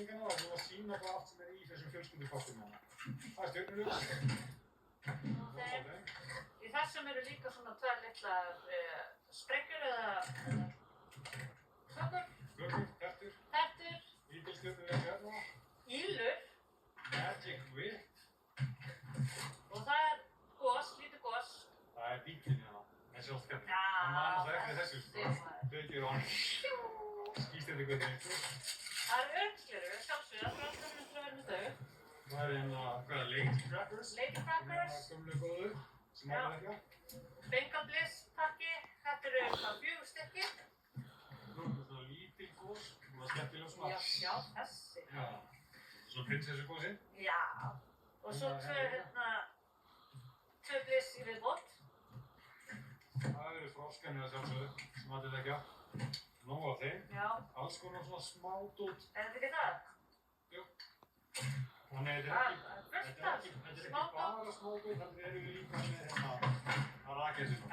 spurningana og þú að sýna bara allt sem í þessum fjölskyldupakkum hérna. Það stjörnuljós. Í þessum eru líka svona tvær litlar sprengjur eða kökur. Kökur, tertur. Tertur. Lítil stjörnuljós hérna. Ílur. Magic Whip. Og það gos, lítið gos. Það bíllinn hérna. Þessi allt skemmt. Já. Það það eftir þessu sko. Þaukir og hann skýst þetta hvernig. Það eru örgslurur, sjálfsögðu. Það er alltaf að vera með þau. Það hérna, hvað er Lady Crackers? Lady Crackers. Gömlu góðu, sem maður ekki á. Bengal Bliss pakki. Þetta eru 4 stykki. Nú, svona lítil gos, svona skemmtileg smak. Já, þessi. Já. Svona prinsessugósi. Já. Og svo tvö Bliss í viðbót. Það eru froskanir að sjálfsögðu, sem allir ekki á. Nóg af þeim. Já. Alls konar svona smádót. Er þetta ekki það? Jú. Þannig þetta er ekki bara smádót, þannig eru við líka með hérna að raka þessu svona.